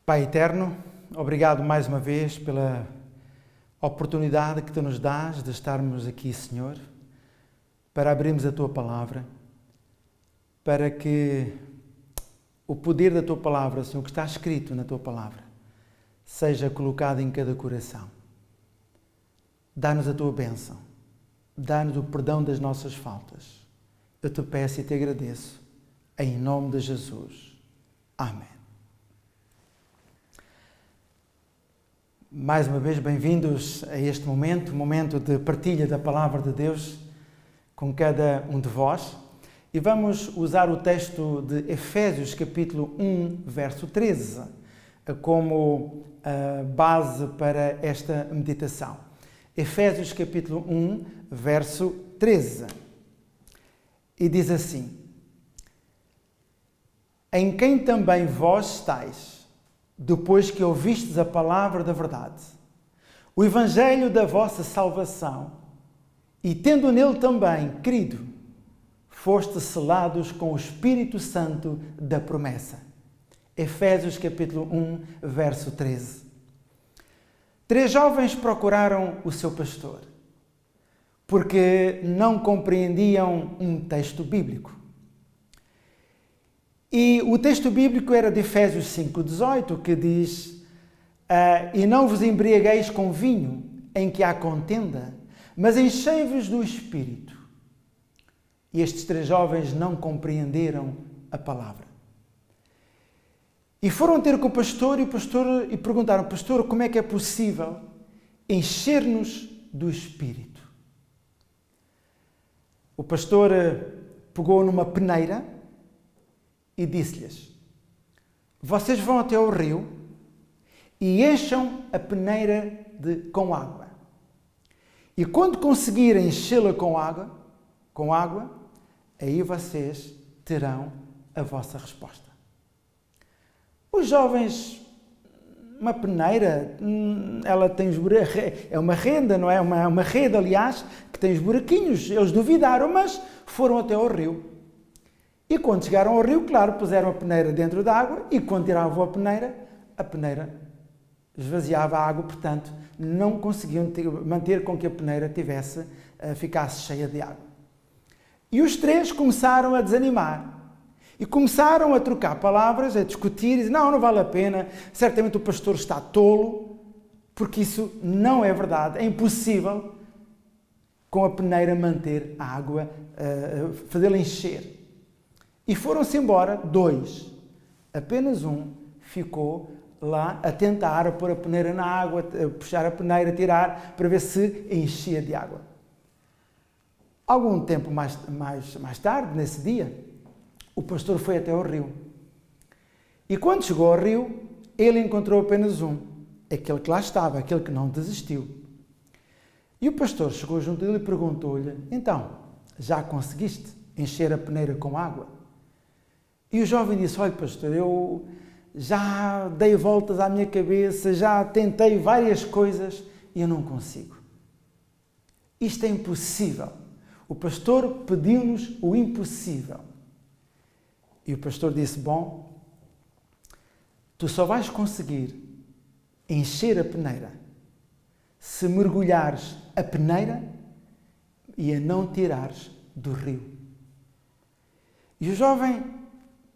Pai eterno, obrigado mais uma vez pela oportunidade que Tu nos dás de estarmos aqui, Senhor, para abrirmos a Tua Palavra, para que o poder da Tua Palavra, Senhor, que está escrito na Tua Palavra, seja colocado em cada coração. Dá-nos a Tua bênção, dá-nos o perdão das nossas faltas. Eu Te peço e Te agradeço, em nome de Jesus. Amém. Mais uma vez, bem-vindos a este momento de partilha da Palavra de Deus com cada um de vós. E vamos usar o texto de Efésios, capítulo 1, verso 13, como base para esta meditação. Efésios, capítulo 1, verso 13. E diz assim: em quem também vós estáis, depois que ouvistes a palavra da verdade, o evangelho da vossa salvação, e tendo nele também crido, foste selados com o Espírito Santo da promessa. Efésios capítulo 1, verso 13. 3 jovens procuraram o seu pastor, porque não compreendiam um texto bíblico. E o texto bíblico era de Efésios 5,18, que diz: e não vos embriagueis com vinho, em que há contenda, mas enchei-vos do Espírito. E estes 3 jovens não compreenderam a palavra. E foram ter com o pastor e perguntaram: pastor, como é que é possível encher-nos do Espírito? O pastor pegou numa peneira e disse-lhes: vocês vão até ao rio e encham a peneira com água. E quando conseguirem enchê-la com água, aí vocês terão a vossa resposta. Os jovens, uma peneira, ela tem é uma renda, não é? Uma rede, aliás, que tem os buraquinhos. Eles duvidaram, mas foram até ao rio. E quando chegaram ao rio, claro, puseram a peneira dentro da água e quando tiravam a peneira esvaziava a água, portanto, não conseguiam manter com que a peneira ficasse cheia de água. E os 3 começaram a desanimar e começaram a trocar palavras, a discutir, e dizer: não vale a pena, certamente o pastor está tolo, porque isso não é verdade, é impossível com a peneira manter a água, fazê-la encher. E foram-se embora 2. Apenas um ficou lá a tentar pôr a peneira na água, a puxar a peneira, tirar, para ver se enchia de água. Algum tempo mais tarde, nesse dia, o pastor foi até ao rio. E quando chegou ao rio, ele encontrou apenas um, aquele que lá estava, aquele que não desistiu. E o pastor chegou junto dele e perguntou-lhe: então, já conseguiste encher a peneira com água? E o jovem disse: olha, pastor, eu já dei voltas à minha cabeça, já tentei várias coisas e eu não consigo. Isto é impossível. O pastor pediu-nos o impossível. E o pastor disse: bom, tu só vais conseguir encher a peneira se mergulhares a peneira e a não tirares do rio. E o jovem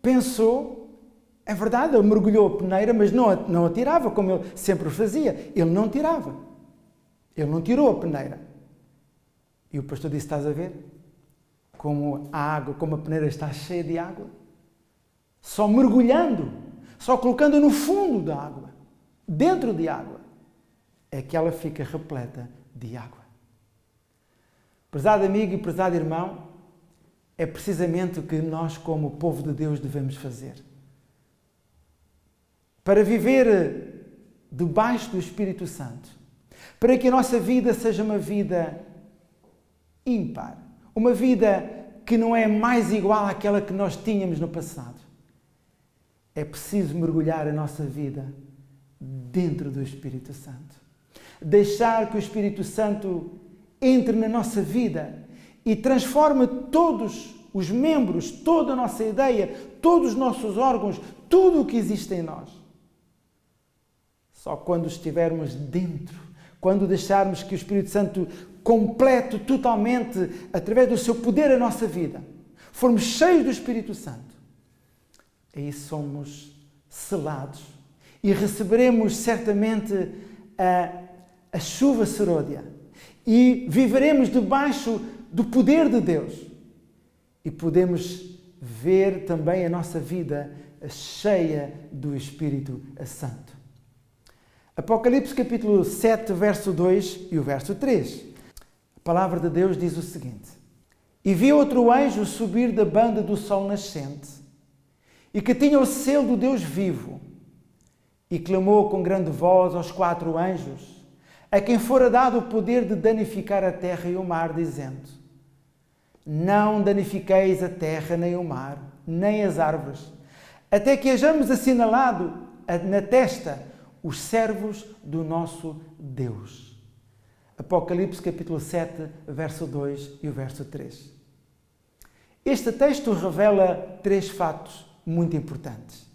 pensou: é verdade, ele mergulhou a peneira, mas não a tirava, como ele sempre fazia. Ele não tirava. Ele não tirou a peneira. E o pastor disse: estás a ver? Como a peneira está cheia de água. Só mergulhando, só colocando no fundo da água, dentro de água, é que ela fica repleta de água. Prezado amigo e prezado irmão, é precisamente o que nós, como povo de Deus, devemos fazer. Para viver debaixo do Espírito Santo, para que a nossa vida seja uma vida ímpar, uma vida que não é mais igual àquela que nós tínhamos no passado. É preciso mergulhar a nossa vida dentro do Espírito Santo. Deixar que o Espírito Santo entre na nossa vida e transforme todos os membros, toda a nossa ideia, todos os nossos órgãos, tudo o que existe em nós. Só quando estivermos dentro, quando deixarmos que o Espírito Santo complete totalmente, através do seu poder, a nossa vida, formos cheios do Espírito Santo, aí somos selados e receberemos certamente a chuva serôdia e viveremos debaixo do poder de Deus e podemos ver também a nossa vida cheia do Espírito Santo. Apocalipse capítulo 7, verso 2 e o verso 3. A palavra de Deus diz o seguinte: E vi outro anjo subir da banda do sol nascente, e que tinha o selo do Deus vivo, e clamou com grande voz aos 4 anjos, a quem fora dado o poder de danificar a terra e o mar, dizendo: Não danifiqueis a terra, nem o mar, nem as árvores, até que hajamos assinalado na testa os servos do nosso Deus. Apocalipse capítulo 7, verso 2 e o verso 3. Este texto revela 3 fatos muito importantes.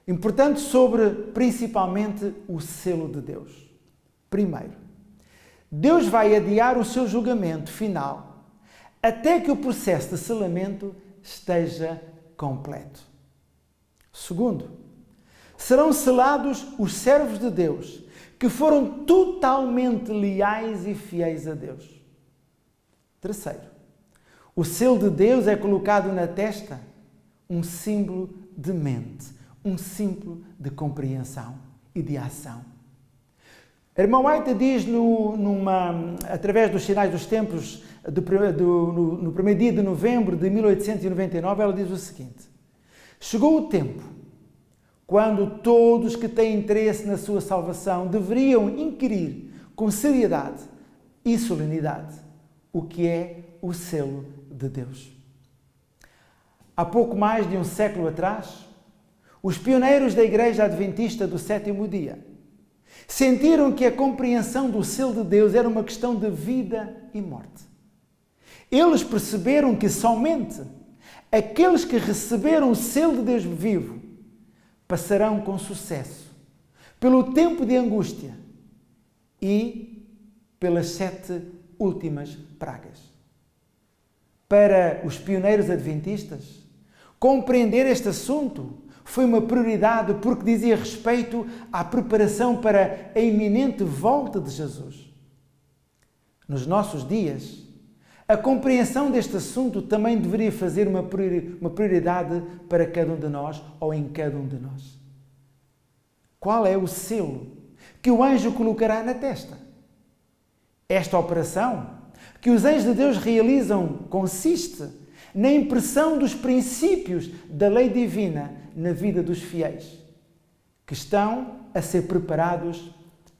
Importantes sobre, principalmente, o selo de Deus. Primeiro, Deus vai adiar o seu julgamento final até que o processo de selamento esteja completo. Segundo, serão selados os servos de Deus que foram totalmente leais e fiéis a Deus. Terceiro, o selo de Deus é colocado na testa, um símbolo de mente, um símbolo de compreensão e de ação. A irmã White diz, através dos sinais dos tempos, no primeiro dia de novembro de 1899, ela diz o seguinte: chegou o tempo quando todos que têm interesse na sua salvação deveriam inquirir com seriedade e solenidade o que é o selo de Deus. Há pouco mais de um século atrás, os pioneiros da Igreja Adventista do Sétimo Dia sentiram que a compreensão do selo de Deus era uma questão de vida e morte. Eles perceberam que somente aqueles que receberam o selo de Deus vivo passarão com sucesso pelo tempo de angústia e pelas 7 últimas pragas. Para os pioneiros adventistas, compreender este assunto foi uma prioridade porque dizia respeito à preparação para a iminente volta de Jesus. Nos nossos dias, a compreensão deste assunto também deveria fazer uma prioridade para cada um de nós ou em cada um de nós. Qual é o selo que o anjo colocará na testa? Esta operação que os anjos de Deus realizam consiste na impressão dos princípios da lei divina na vida dos fiéis, que estão a ser preparados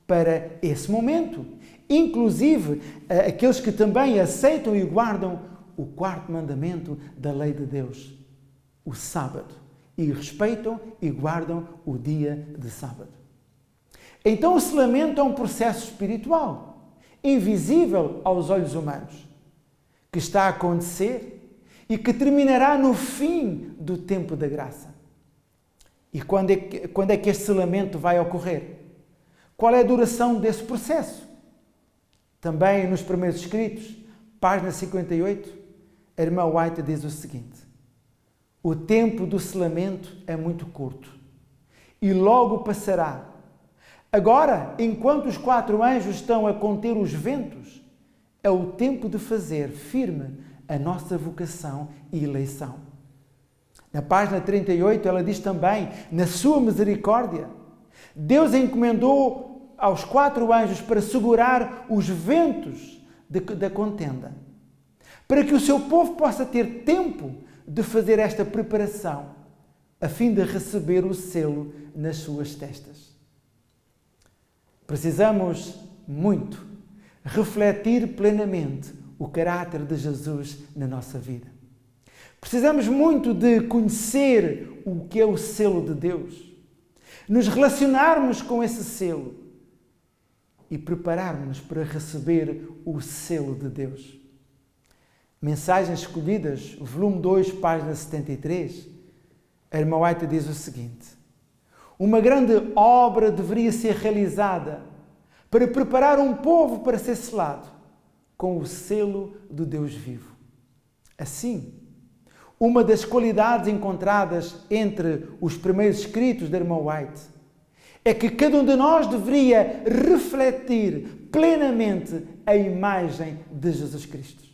para esse momento. Inclusive, aqueles que também aceitam e guardam o 4º mandamento da lei de Deus, o sábado, e respeitam e guardam o dia de sábado. Então o selamento é um processo espiritual, invisível aos olhos humanos, que está a acontecer e que terminará no fim do tempo da graça. E quando é que este selamento vai ocorrer? Qual é a duração desse processo? Também nos primeiros escritos, página 58, a irmã White diz o seguinte: o tempo do selamento é muito curto e logo passará. Agora, enquanto os 4 anjos estão a conter os ventos, é o tempo de fazer firme a nossa vocação e eleição. Na página 38, ela diz também: na sua misericórdia, Deus encomendou aos 4 anjos para segurar os ventos da contenda, para que o seu povo possa ter tempo de fazer esta preparação, a fim de receber o selo nas suas testas. Precisamos muito refletir plenamente o caráter de Jesus na nossa vida. Precisamos muito de conhecer o que é o selo de Deus, nos relacionarmos com esse selo e prepararmos-nos para receber o selo de Deus. Mensagens Escolhidas, volume 2, página 73, a irmã White diz o seguinte: Uma grande obra deveria ser realizada para preparar um povo para ser selado com o selo do Deus vivo. Assim, uma das qualidades encontradas entre os primeiros escritos de irmã White é que cada um de nós deveria refletir plenamente a imagem de Jesus Cristo.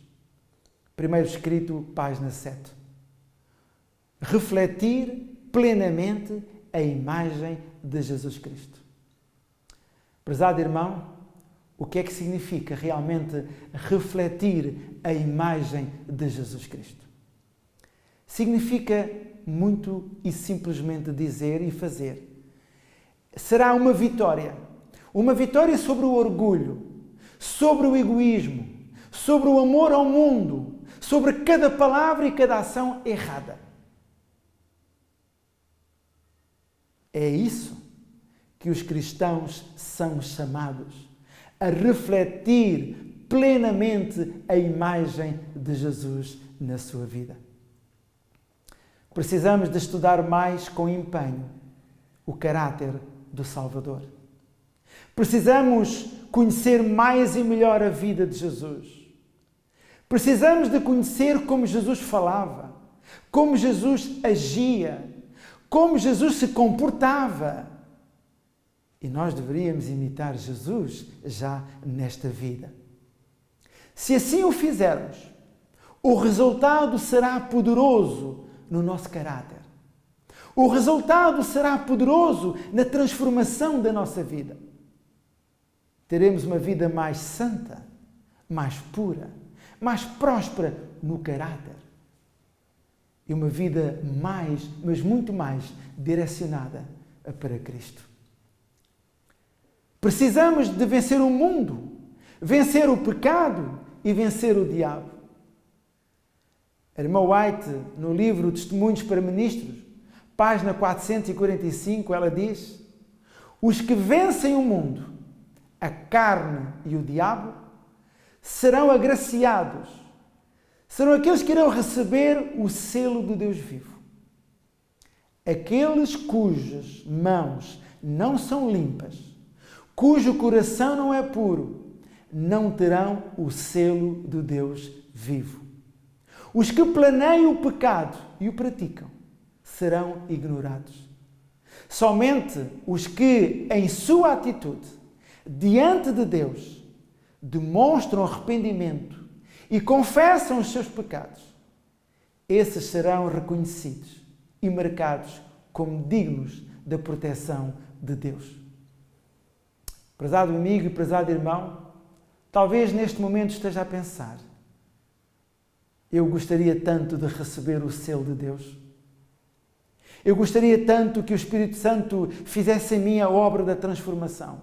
Primeiro escrito, página 7. Refletir plenamente a imagem de Jesus Cristo. Prezado irmão, o que é que significa realmente refletir a imagem de Jesus Cristo? Significa muito e simplesmente dizer e fazer. Será uma vitória sobre o orgulho, sobre o egoísmo, sobre o amor ao mundo, sobre cada palavra e cada ação errada. É isso que os cristãos são chamados, a refletir plenamente a imagem de Jesus na sua vida. Precisamos de estudar mais com empenho o caráter do Salvador. Precisamos conhecer mais e melhor a vida de Jesus. Precisamos de conhecer como Jesus falava, como Jesus agia, como Jesus se comportava. E nós deveríamos imitar Jesus já nesta vida. Se assim o fizermos, o resultado será poderoso no nosso caráter. O resultado será poderoso na transformação da nossa vida. Teremos uma vida mais santa, mais pura, mais próspera no caráter. E uma vida mais, mas muito mais direcionada para Cristo. Precisamos de vencer o mundo, vencer o pecado e vencer o diabo. A irmã White, no livro Testemunhos para Ministros, página 445, ela diz: os que vencem o mundo, a carne e o diabo, serão agraciados. Serão aqueles que irão receber o selo do Deus vivo. Aqueles cujas mãos não são limpas, cujo coração não é puro, não terão o selo do Deus vivo. Os que planeiam o pecado e o praticam serão ignorados. Somente os que, em sua atitude, diante de Deus, demonstram arrependimento e confessam os seus pecados, esses serão reconhecidos e marcados como dignos da proteção de Deus. Prezado amigo e prezado irmão, talvez neste momento esteja a pensar: eu gostaria tanto de receber o selo de Deus. Eu gostaria tanto que o Espírito Santo fizesse em mim a obra da transformação.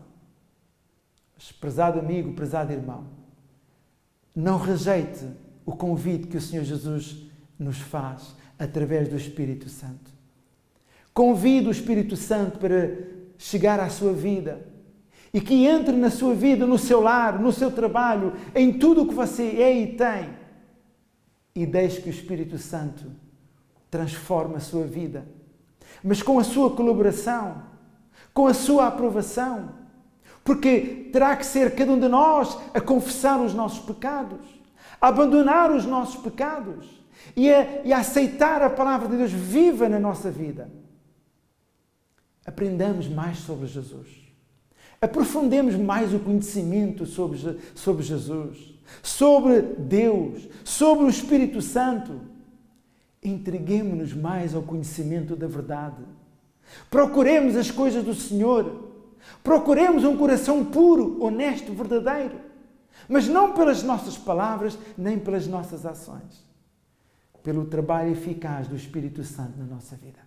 Mas, prezado amigo, prezado irmão, não rejeite o convite que o Senhor Jesus nos faz através do Espírito Santo. Convide o Espírito Santo para chegar à sua vida e que entre na sua vida, no seu lar, no seu trabalho, em tudo o que você é e tem, e deixe que o Espírito Santo transforme a sua vida, mas com a sua colaboração, com a sua aprovação, porque terá que ser cada um de nós a confessar os nossos pecados, a abandonar os nossos pecados e a aceitar a palavra de Deus viva na nossa vida. Aprendamos mais sobre Jesus. Aprofundemos mais o conhecimento sobre Jesus, sobre Deus, sobre o Espírito Santo. Entreguemo-nos mais ao conhecimento da verdade. Procuremos as coisas do Senhor. Procuremos um coração puro, honesto, verdadeiro. Mas não pelas nossas palavras, nem pelas nossas ações. Pelo trabalho eficaz do Espírito Santo na nossa vida.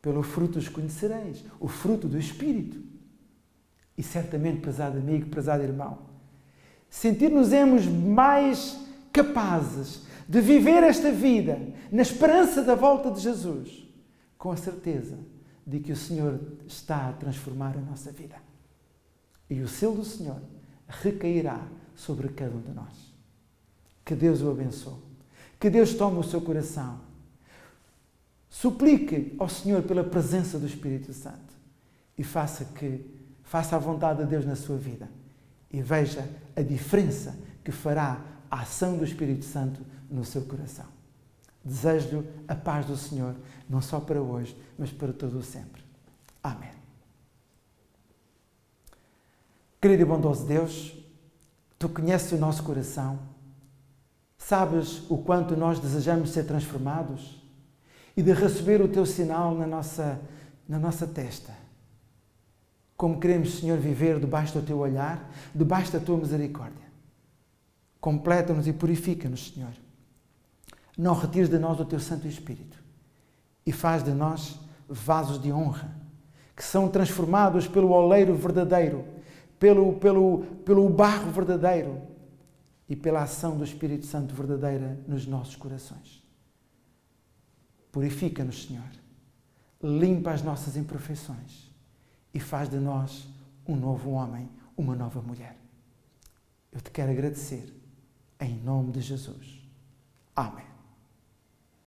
Pelo fruto os conhecereis, o fruto do Espírito. E certamente, prezado amigo, prezado irmão, sentir-nos-emos mais capazes de viver esta vida na esperança da volta de Jesus, com a certeza de que o Senhor está a transformar a nossa vida. E o selo do Senhor recairá sobre cada um de nós. Que Deus o abençoe. Que Deus tome o seu coração. Suplique ao Senhor pela presença do Espírito Santo e faça a vontade de Deus na sua vida e veja a diferença que fará a ação do Espírito Santo no seu coração. Desejo-lhe a paz do Senhor, não só para hoje, mas para todo o sempre. Amém. Querido e bondoso Deus, Tu conheces o nosso coração, sabes o quanto nós desejamos ser transformados e de receber o Teu sinal na nossa testa. Como queremos, Senhor, viver debaixo do Teu olhar, debaixo da Tua misericórdia. Completa-nos e purifica-nos, Senhor. Não retires de nós o Teu Santo Espírito e faz de nós vasos de honra, que são transformados pelo oleiro verdadeiro, pelo barro verdadeiro e pela ação do Espírito Santo verdadeira nos nossos corações. Purifica-nos, Senhor. Limpa as nossas imperfeições e faz de nós um novo homem, uma nova mulher. Eu te quero agradecer, em nome de Jesus. Amém.